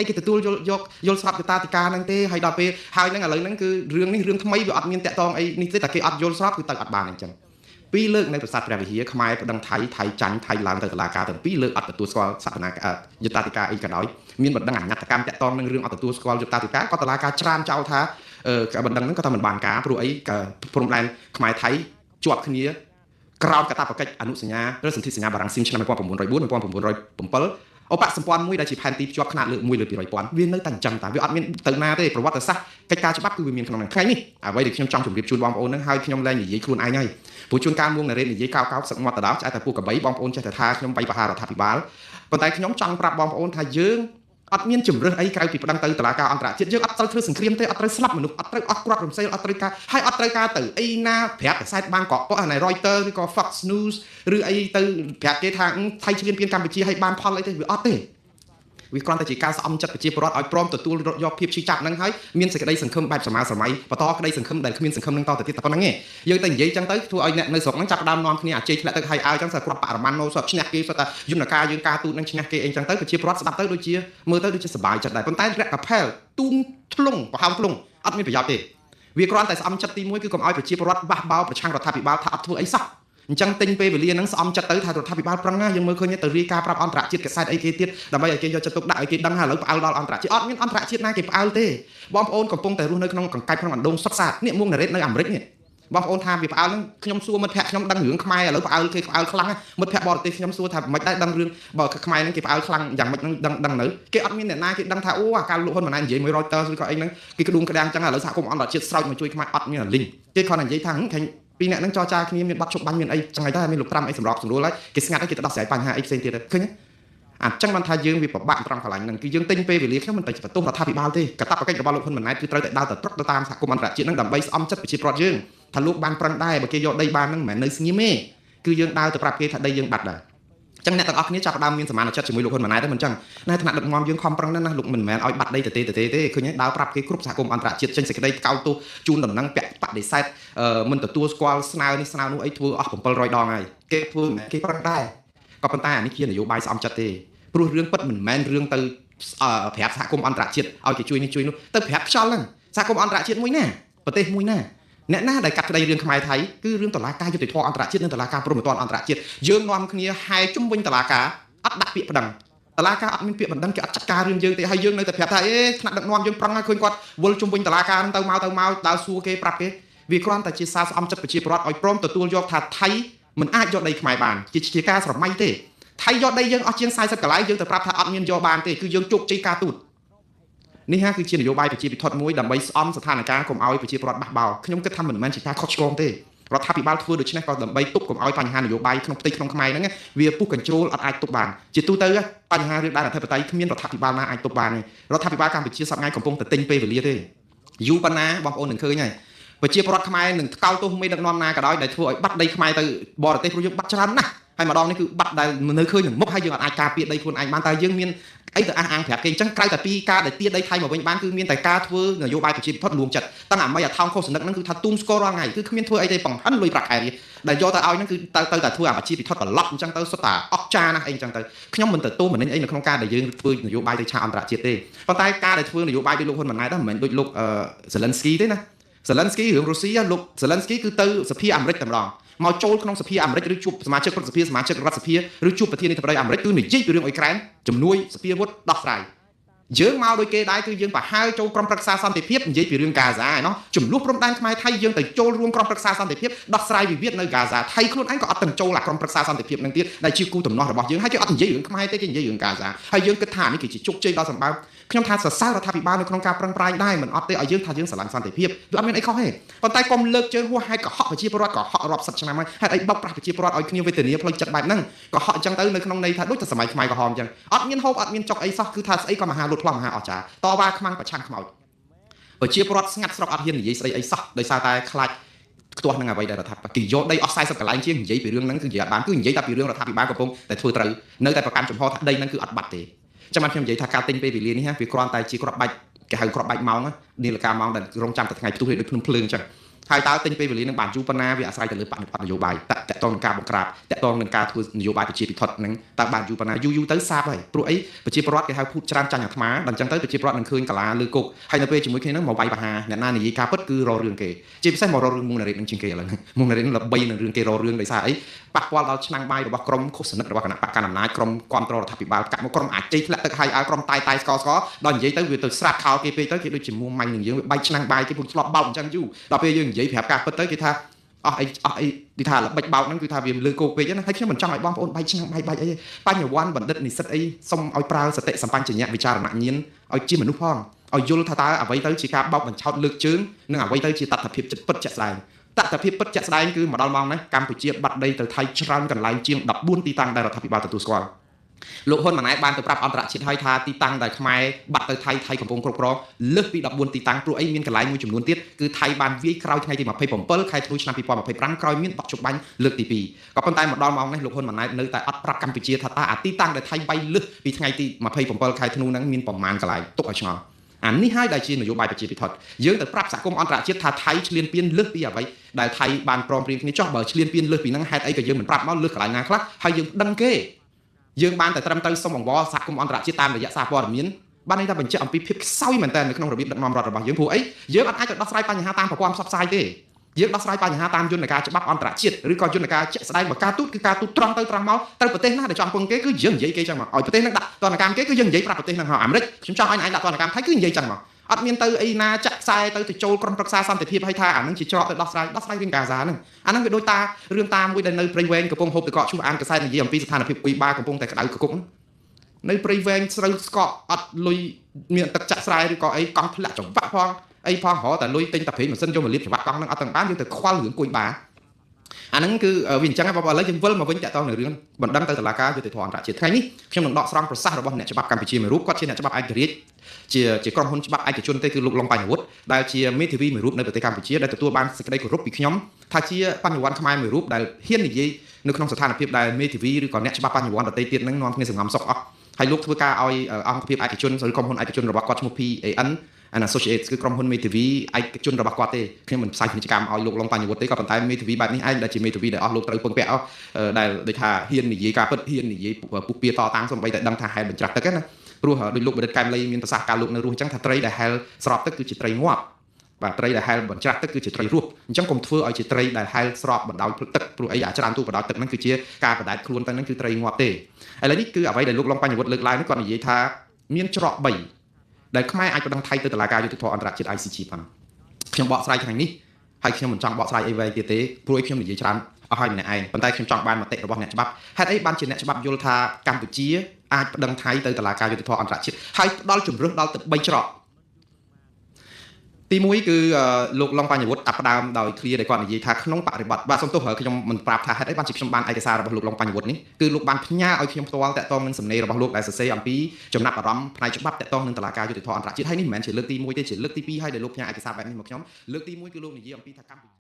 អីគេទទួលយកយល់ស្រាប់ទៅតាតិកាហ្នឹងទេហើយដល់ពេលហើយហ្នឹងឥឡូវហ្នឹងគឺរឿងនេះរឿងថ្មីវាអត់មានតាក់ទងអីនេះទេតែគេអត់យល់ស្របគឺទៅអត់បានអញ្ចឹងពីរលើកនៅប្រាសាទព្រះវិហារខ្មែរប្តឹងថៃចាញ់ថៃឡើងទៅតុលាការទាំងពីរលើកអត់ទទួលស្គាល់សវនាយុត្តាធិការអីក៏ដោយមានបណ្ដឹងអញ្ញត្តកម្មតាក់ទងនឹងរឿងអត់ទទួលស្គាល់យុត្តាធិការក៏តុលាការច្រានចោលថាបណ្ដឹងហ្នឹងក៏ថាមិនបានការព្រោះអីព្រំដែនខ្មែរថៃជាប់គ្នាក្រោមកាតព្វកិច្ចអនុសញ្ញាឬសន្ធិសញ្ញាបារាំងស៊ីមឆ្នាំ1904 1907ឧបសម្ព័ន្ធមួយដែលជាផែនទីភ្ជាប់ຂະຫນាតលើ1លើ200,000វានៅតែអញ្ចឹងតាវាអត់មានទៅណាទេប្រវត្តិសាស្ត្រកិច្ចការច្បាប់គឺវាមានក្នុងហ្នឹងថ្ងៃនេះអ្វីដែលខ្ញុំចង់ជម្រាបជូនបងប្អូនហ្នឹងហើយខ្ញុំលែងនិយាយខ្លួនឯងហើយព្រោះជួនកាលមួងណារ៉េតនិយាយកោកសឹកមាត់ទៅដល់ឆ្អែតតែពួកកបីបងប្អូនចេះតែថាខ្ញុំបៃបហារដ្ឋាភិបាលប៉ុន្តែខ្ញុំចង់ប្រាប់បងប្អូនថាយើងអត់មានជំរឿសអីក្រៅពីប្តឹងទៅតុលាការអន្តរជាតិយើងអត់ត្រូវធ្វើសង្គ្រាមទេអត់ត្រូវស្លាប់មនុស្សអត់ត្រូវអស់គ្រាប់រំសេលអត់ត្រូវការហើយអត់ត្រូវការទៅអីណាប្រាប់កាសែតបាងកកអាណៃ Reuters ឬក៏ Fox News ឬអីទៅប្រាប់គេថាថៃឈ្លានពានកម្ពុជាឲ្យបានផលអីទេវាអត់ទេវាគ្រាន់តែជាការស្អំចិត្តប្រជាពលរដ្ឋឲ្យព្រមទទួលយកភាពឈឺចាប់ហ្នឹងហើយមានសេចក្តីសង្ឃឹមបែបសម័យបន្តក្តីសង្ឃឹមដែលគ្មានសង្ឃឹមនឹងតទៅទៀតតែប៉ុណ្្នឹងឯងយើងតែនិយាយចឹងទៅធ្វើឲ្យអ្នកនៅស្រុកហ្នឹងចាប់ដើមនាំគ្នាអាជ័យធ្លាក់ទៅហើយចឹងស្រាប់បរិមាណណូសឈ្នះគេស្រាប់តែយន្តការយើងការទូតនឹងឈ្នះគេអីចឹងទៅប្រជាពលរដ្ឋស្ដាប់ទៅដូចជាមើលទៅដូចជាសប្បាយចិត្តដែរប៉ុន្តែរកកាផែលទូងធ្លុងប្រហោងធ្លុងអត់មានប្រយោជន៍ទេវាគ្រាន់តែស្អំចិត្តទី1គឺកុំឲ្យប្រជាពលរដ្ឋបះបោប្រឆាំងរដ្ឋាភិបាលថាអត់ធ្វើអីសោះអញ្ចឹងទិញពេលវេលាហ្នឹងស្អំចិត្តទៅថារដ្ឋាភិបាលប្រឹងណាយើងមើលឃើញទៅរាយការណ៍ប្រាប់អន្តរជាតិកសែតអីគេទៀតដើម្បីឲ្យគេយកចិត្តទុកដាក់ឲ្យគេដឹងថាឥឡូវផ្អើលដល់អន្តរជាតិអត់មានអន្តរជាតិណាគេផ្អើលទេបងប្អូនកំពុងតែរស់នៅក្នុងកង្កែបក្នុងអណ្ដូងសុខសាន្តនេះមួងណារ៉េតនៅអាមេរិកនេះបងប្អូនថាវាផ្អើលហ្នឹងខ្ញុំសួរមិត្តភក្តិខ្ញុំដឹងរឿងខ្មែរឥឡូវផ្អើលគេផ្អើលខ្លាំងមិត្តភក្តិបរទេសខ្ញុំសួរថាមិនដែរដឹងរឿងបើខ្មែរហ្នឹងគេផ្អើលខ្លាំងយ៉ាងម៉េចហ្នឹងដឹងនៅគេអត់មានអ្នកណាគេដឹងថាអូអាការលក់ហ៊ុនម៉ាណែតនិយាយមួយ Reuters ឬក៏អីហ្នឹងគេក្ដួងក្ដាំងចឹងឥឡូវសហគមន៍អន្តរជាតិស្រោចមកជួយខ្មែរអត់មានលីងគេគ្រាន់តែនិយាយថាពីអ្នកនឹងចរចាគ្នាមានបាត់ជប់បាញ់មានអីចឹងហើយតែមានលោក5អីសម្រាប់ស្រួលហើយគេស្ងាត់ឲ្យគេទៅដោះស្រាយបញ្ហាអីផ្សេងទៀតឃើញអញ្ចឹងបានថាយើងវាពិបាកត្រង់កន្លែងហ្នឹងគឺយើងទិញពេលវេលាខ្ញុំមិនទៅបន្ទោសរដ្ឋាភិបាលទេកាតព្វកិច្ចរបស់លោកហ៊ុនម៉ាណែតគឺត្រូវតែដើរទៅត្រឹកទៅតាមសហគមន៍អន្តរជាតិហ្នឹងដើម្បីស្អំចិត្តប្រជាពលរដ្ឋយើងថាលោកបានប្រឹងដែរបើគេយកដីបានហ្នឹងមិនមែននៅស្ងៀមទេគឺយើងដើរទៅប្រាប់គេថាដីយើងបាត់ដែរអញ្ចឹងអ្នកទាំងអស់គ្នាចាប់ផ្ដើមមានសមានចិត្តជាមួយលោកហ៊ុនម៉ាណែតដែរមិនអញ្ចឹងនៅថ្នាក់ដឹកនាំយើងខំប្រឹងណាស់លោកមិនមែនឲ្យបាត់ដីទៅទេឃើញទេដើរប្រាប់គេគ្រប់សហគមន៍អន្តរជាតិចេញសេចក្តីកោតទោសជូនដំណឹងពាក់បដិសេធមិនទទួលស្គាល់ស្នើនេះស្នើនោះអីធ្វើអស់700ដងហើយគេធ្វើគេប្រឹងដែរក៏ប៉ុន្តែអានេះជានយោបាយស្អំចិត្តទេព្រោះរឿងពិតមិនមែនរឿងទៅប្រាប់សហគមន៍អន្តរជាតិឲ្យគេជួយនេះជួយនោះទៅប្រាប់ខ្យល់ហ្នឹងសហគមន៍អន្តរជាតិមួយណាប្រទេសមួយណាអ្នកណាដែលកាត់ក្តីរឿងខ្មែរថៃគឺរឿងតុលាការយុត្តិធម៌អន្តរជាតិនិងតុលាការព្រហ្មទណ្ឌអន្តរជាតិយើងនាំគ្នាហែជុំវិញតុលាការអត់ដាក់ពាក្យប្តឹងតុលាការអត់មានពាក្យបណ្ដឹងគេអត់ចាត់ការរឿងយើងទេហើយយើងនៅតែប្រាប់ថាថ្នាក់ដឹកនាំយើងប្រឹងឲ្យឃើញគាត់វល់ជុំវិញតុលាការហ្នឹងទៅមកដើរសួរគេប្រាប់គេវាគ្រាន់តែជាសារស្អំចិត្តប្រជាពលរដ្ឋឲ្យព្រមទទួលយកថាថៃមិនអាចយកដីខ្មែរបានជាការស្រមៃទេថៃយកដីយើងអស់ជាង40កន្លែងយើងទៅប្រាប់ថាអត់មានយកបានទេគឺយើងជោគជ័យការទូតនេះហាគឺជានយោបាយប្រជាពិធដ្ឋមួយដើម្បីស្អំស្ថានភាពកុំឲ្យប្រជាពលរដ្ឋបះបោរខ្ញុំគិតថាមិនមែនជាការខុសឆ្គងទេរដ្ឋាភិបាលធ្វើដូច្នេះក៏ដើម្បីទប់កុំឲ្យបញ្ហានយោបាយក្នុងផ្ទៃក្នុងខ្មែរហ្នឹងវាពុះកញ្ជ្រោលអត់អាចទប់បានជាទូទៅបញ្ហារឿងដែនអធិបតេយ្យគ្មានរដ្ឋាភិបាលណាអាចទប់បានទេរដ្ឋាភិបាលកម្ពុជាសប្តាហ៍ថ្ងៃកំពុងតែទិញពេលវេលាទេយូរប៉ុណ្ណាបងប្អូននឹងឃើញហើយប្រជាពលរដ្ឋខ្មែរនឹងថ្កោលទោសមេដឹកនាំណាក៏ដោយដែលធ្វើឲ្យបាត់ដីខ្មែរទៅបរទេសព្រោះយើងបាត់ច្រើនណាស់ហើយម្ដងនេះគឺបាត់ដែលនៅឃើញនឹងមុខហើយយើងអត់អាចការពារដីខ្លួនឯងបានតែយើងមានអីទៅអះអាងប្រាប់គេអញ្ចឹងក្រៅតែពីការដែលទាដីថៃមកវិញបានគឺមានតែការធ្វើនយោបាយប្រជាពិធដ្ឋលួងចិត្តតាំងអាមីអាថោងខុសសនិកហ្នឹងគឺថាទូមស្គររាល់ថ្ងៃគឺគ្មានធ្វើអីទេបង្ហិនលុយប្រាក់ខែវាដែលយកទៅឲ្យហ្នឹងគឺទៅតែធ្វើអាប្រជាពិធដ្ឋត្រឡប់អញ្ចឹងទៅសុទ្ធតែអស់ចាណាស់អីអញ្ចឹងទៅខ្ញុំមិនទៅទោសមនិញអីនៅក្នុងការដែលយើងធ្វើនយោបាយទៅឆាកអន្តរជាតិទេប៉ុន្តែការដែលធ្វើនយោបាយដោយលោកហ៊ុនម៉ាណែតហ្នឹងមិនមែនដូចលោកZelenskyទេណាZelensky រឿងរុស្ស៊ីលោកZelenskyគឺទៅសភាអាមេរិកតែម្ដងមកចូលក្នុងសភាអាមេរិកឬជួបសមាជិកព្រឹទ្ធសភាសមាជិករដ្ឋសភាឬជួបប្រធានាធិបតីអាមេរិកគឺនិយាយពីរឿងអ៊ុយក្រែនជំនួយសភាវុធដោះស្រាយយើងមកដូចគេដែរគឺយើងប្រហើចូលក្រុមប្រឹក្សាសន្តិភាពនិយាយពីរឿងកាហ្សាឯណោះចំនួនព្រំដែនខ្មែរថៃយើងទៅចូលរួមក្រុមប្រឹក្សាសន្តិភាពដោះស្រាយវិវាទនៅកាហ្សាថៃខ្លួនឯងក៏អត់ទាំងចូលអាក្រុមប្រឹក្សាសន្តិភាពនឹងទៀតដែលជាគូតំណោះរបស់យើងហើយគេអត់និយាយរឿងខ្មែរទេគេនិយាយរឿងកាហ្សាហើយយើងគិតថានេះគឺជាជោគជ័យដ៏សម្បើមខ្ញុំថាសរសើររដ្ឋាភិបាលនៅក្នុងការប្រឹងប្រែងដែរមិនអត់ទេឲ្យយើងថាយើងស្រឡាញ់សន្តិភាពវាអត់មានអីខុសទេប៉ុន្តែកុំលើកជើងហួសហេតុកុហកប្រជាពលរដ្ឋកុហករាប់សិបឆ្នាំហើយហេតុអីបោកប្រាស់ប្រជាពលរដ្ឋឲ្យគ្នាវេទនាផ្លូវចិត្តបែបហ្នឹងកុហកអញ្ចឹងទៅនៅក្នុងន័យថាដូចតែសម័យខ្មែរក្រហមអញ្ចឹងអត់មានហូបអត់មានចុកអីសោះគឺថាស្អីក៏មហាលុតផ្លោះមហាអស្ចារ្យតវ៉ាខ្មាំងប្រឆាំងខ្មោចប្រជាពលរដ្ឋស្ងាត់ស្រុកអត់ហ៊ាននិយាយស្ដីអីសោះដោយសារតែខ្លាចខ្ទាស់នឹងអ្វីដែលរដ្ឋាភិបាលគេយកដីអស់40កន្លែងជាងនិយាយពីរឿងហ្នឹងគឺនិយាយអត់បានគឺនិយាយតែពីរឿងរដ្ឋាភិបាលកំពុងតែធ្វើត្រូវនៅតែប្រកាន់ចំហថាដីហ្នឹងគឺអត់បាត់ទេចាំខ្ញុំនិយាយថាការទិញពេលវេលានេះវាគ្រាន់តែជាក្របបាច់គេហៅក្របបាច់ម៉ោងនាឡិកាម៉ោងដែលរងចាំតែថ្ងៃផ្ទុះដូចភ្នំភ្លើងអញ្ចឹង ហើយតើទិញពេលវេលានឹងបានយូរប៉ុណ្ណាវាអាស្រ័យទៅលើបរិបទនយោបាយតកតងនឹងការបង្ក្រាបតកតងនឹងការធ្វើនយោបាយប្រជាពិធនឹងតើបានយូរប៉ុណ្ណាយូរទៅសាបហើយព្រោះអីប្រជាពលរដ្ឋគេហៅភូតច្រើនចាញ់អាត្មាដល់អញ្ចឹងទៅប្រជាពលរដ្ឋនឹងឃើញកាឡាលើគុកហើយនៅពេលជាមួយគ្នានឹងមកវាយបហាអ្នកណានិយាយការពិតគឺរករឿងគេជាពិសេសមករករឿងមុងណារ៉េតនឹងជាងគេឥឡូវមុងណារ៉េតនឹងល្បីនឹងរឿងគេរករឿងដោយសារអីប៉ះពាល់ដល់ឆ្នាំងបាយរបស់ក្រុមឃុសនិករបស់គណៈបកកណ្ដាលអំណាចក្រុមគ្រប់គ្រងរដ្ឋាភិបាលកាក់មកក្រុមអាចជ័យធ្លាក់ទឹកហើយឲ្យក្រុមតែស្កដល់និយាយទៅវាទៅស្រាត់ខោគេពេកទៅគេដូចជាមួម៉ាញ់នឹងយើងវាបែកឆ្នាំងបាយគេពុំឆ្លប់បោកអញ្ចឹងយូរដល់ពេលយើងនិយាយប្រាប់ការពិតទៅគេថាអស់អីគេថាល្បិចបោកហ្នឹងគឺថាវាលើគោកពេកណាហើយខ្ញុំមិនចង់ឲ្យបងប្អូនបែកឆ្នាំងបាយបែកអីបញ្ញវន្តបណ្ឌិតនិស្សិតអីសុំឲ្យប្រើសតិសម្បញ្ញៈវិចារណញ្ញាណឲ្យជាមនុស្សផងឲ្យយល់ថាតើអ្វីទៅជាការបោកបញ្ឆោតលើកជើងនិងអ្វីទៅជាតថភាពចិត្តពិតជាក់ស្ដែងតថភាពពិតជាក់ស្ដែងគឺមកដល់ម៉ោងនេះកម្ពុជាបាត់ដីទៅថៃច្រើនកន្លែងជាង14ទីតាំងដែលរដ្ឋាភិបាលទទួលស្គាល់លោកហ៊ុនម៉ាណែតបានទៅប្រាប់អន្តរជាតិហើយថាទីតាំងដែលខ្មែរបាត់ទៅថៃកំពុងគ្រប់គ្រងលើសពី14ទីតាំងព្រោះអីមានកន្លែងមួយចំនួនទៀតគឺថៃបានវាយក្រោយថ្ងៃទី27ខែធ្នូឆ្នាំ2025ក្រោយមានបទជបាញ់លើកទី2ក៏ប៉ុន្តែមកដល់ម៉ោងនេះលោកហ៊ុនម៉ាណែតនៅតែអត់ប្រាប់កម្ពុជាថាតើអាទីតាំងដែលថៃវាយលើសពីថ្ងៃទី27ខែធ្នូហ្នឹងមានប្រមាណកន្លែងទុកឲ្យឆ្ងល់អានេះហើយដែលជានយោបាយប្រជាពិធយើងទៅប្រាប់សហគមន៍អន្តរជាតិថាថៃឈ្លានពានលើសពីអ្វីដែលថៃបានព្រមព្រៀងគ្នាចោះបើឈ្លានពានលើសពីហ្នឹងហេតុអីក៏យើងមិនប្រាប់មកលើសកន្លែងណាខ្លះហើយយើងដឹងគេយើងបានតែត្រឹមទៅសុំអង្វរសហគមន៍អន្តរជាតិតាមរយៈសារព័ត៌មានបានន័យថាបញ្ជាក់អំពីភាពខ្សោយមែនតើនៅក្នុងរបៀបដឹកនាំរដ្ឋរបស់យើងព្រោះអីយើងអត់អាចទៅដោះស្រាយបញ្ហាតាមប្រព័ន្ធផ្សព្វផ្សាយទេយើងដោះស្រាយបញ្ហាតាមយន្តការច្បាប់អន្តរជាតិឬក៏យន្តការជាក់ស្ដែងបើការទូតគឺការទូតត្រង់ទៅត្រង់មកទៅប្រទេសណាដែលចង់ពឹងគេគឺយើងនិយាយគេចឹងមកឲ្យប្រទេសនឹងដាក់ទណ្ឌកម្មគេគឺយើងនិយាយប្រាប់ប្រទេសនឹងហៅអាមេរិកខ្ញុំចង់ឲ្យឯងដាក់ទណ្ឌកម្មថៃគឺនិយាយចឹងមកអត់មានទៅអីណាចាក់ខ្សែទៅចូលក្រុមប្រឹក្សាសន្តិភាពឲ្យថាអានឹងជាច្រកទៅដោះស្រាយរឿងកាហ្សាហ្នឹងអានឹងវាដូចតារឿងតាមួយដែលនៅព្រៃវែងកំពុងហូបទឹកកកឈូសអានកសែតនិយាយអំពីស្ថានភាពគុយបាកំពុងតែក្តៅកគុកនៅព្រៃវែងស្រូវស្កកអត់លុយមានទឹកចាក់ស្រែឬក៏អីកង់ធ្លាក់ចង្វាក់ផងអីផងរហតែលុយទិញតែប្រេងម៉ាស៊ីនយកមកលាបចង្វាក់កង់ហ្នឹងអត់ទាំងបានយើងទៅខ្វល់រឿងគុយបាអាហ្នឹងគឺវាអញ្ចឹងបងប្អូនឥឡូវយើងវិលមកវិញតទៅនៅរឿងបណ្ដឹងទៅតុលាការយុត្តិធម៌អន្តរជាតិថ្ងៃនេះខ្ញុំនឹងដកស្រង់ប្រសាសន៍របស់អ្នកច្បាប់កម្ពុជាមួយរូបគាត់ជាអ្នកច្បាប់ឯករាជ្យជាក្រុមហ៊ុនច្បាប់ឯកជនទេគឺលោកឡុងបញ្ញវុฒิដែលជាមេធាវីមួយរូបនៅប្រទេសកម្ពុជាដែលទទួលបានសេចក្តីគោរពពីខ្ញុំថាជាបញ្ញវន្តខ្មែរមួយរូបដែលហ៊ាននិយាយនៅក្នុងស្ថានភាពដែលមេធាវីឬក៏អ្នកច្បាប់បញ្ញវន្តដទៃទៀតនឹងនាំគ្នាសង្ងំសុកអស់ហើយលោកធ្វើការឲ្យអង្គភាពឯកជនឬក្រុមហ៊ុនឯកជនរបស់គាត់ឈ្មោះ PAN and Associates គឺក្រុមហ៊ុនមេធាវីឯកជនរបស់គាត់ទេខ្ញុំមិនផ្សាយពាណិជ្ជកម្មឲ្យលោកឡុងបញ្ញវុฒิទេក៏ប៉ុន្តែមេធាវីបែបនេះឯងដែលជាមេធាវីដែលអស់លោកត្រូវពឹងពាក់អស់ដែលដូចថាហ៊ាននិយាយការពិតហ៊ាននិយាយពុះពៀតតាំងសូម្បីតែដឹងថាហេតុបញ្ច្រាស់ទឹកណាព្រោះដូចលោកបណ្ឌិតកែមលីមានប្រសាសន៍ការលោកនៅរស់អញ្ចឹងថាត្រីដែលហែលស្របទឹកគឺជាត្រីងាប់បាទត្រីដែលហែលបញ្ច្រាស់ទឹកគឺជាត្រីរស់អញ្ចឹងកុំធ្វើឲ្យជាត្រីដែលហែលស្របបណ្ដោយទឹកព្រោះអីអាច្រើនទូបណ្ដោយទឹកហ្នឹងគឺជាការបដែតខ្លួនទៅហ្នឹងគឺត្រីងាប់ទេឥឡូវនេះគឺអ្វីដែលលោកឡុងបញ្ញវុฒิលើកឡើងនេះគាត់និយាយថាមានច្រក3ដែលខ្មែរអាចបណ្ដឹងថៃទៅតុលាការយុត្តិធម៌អន្តរជាតិ ICC ផងខ្ញុំបកស្រាយថ្ងៃនេះហើយខ្ញុំមិនចង់បកស្រាយអីវែងទៀតទេព្រោះខ្ញុំនិយាយច្រើនអស់ហើយម្នាក់ឯងប៉ុន្តែខ្ញុំចង់បានមតិរបស់អ្នកច្បាប់ហេតុអីបានជាអ្នកច្បាប់យល់ថាកម្ពុជាអាចបណ្ដឹងថៃទៅតុលាការយុត្តិធម៌អន្តរជាតិហើយផ្ដល់ជំរឿសដល់ទៅ3ច្រកទី1គឺលោកឡុងបញ្ញវុฒิផ្ដើមដោយ clear ដែលគាត់និយាយថាក្នុងបរិបទបាទសំទោសខ្ញុំមិនប្រាប់ថាហេតុអីបានជាខ្ញុំបានឯកសាររបស់លោកឡុងបញ្ញវុฒิនេះគឺលោកបានផ្ញើឲ្យខ្ញុំផ្ទាល់តាក់ទងនឹងសំណេររបស់លោកដែលសរសេរអំពីចំណាប់អារម្មណ៍ផ្នែកច្បាប់តាក់ទងនឹងតុលាការយុត្តិធម៌អន្តរជាតិហើយនេះមិនមែនជាលើកទី1ទេជាលើកទី2ហើយដែលលោកផ្ញើឯកសារបែបនេះមកខ្ញុំលើកទី1គឺលោកនិយាយអំពីថាកម្ពុជា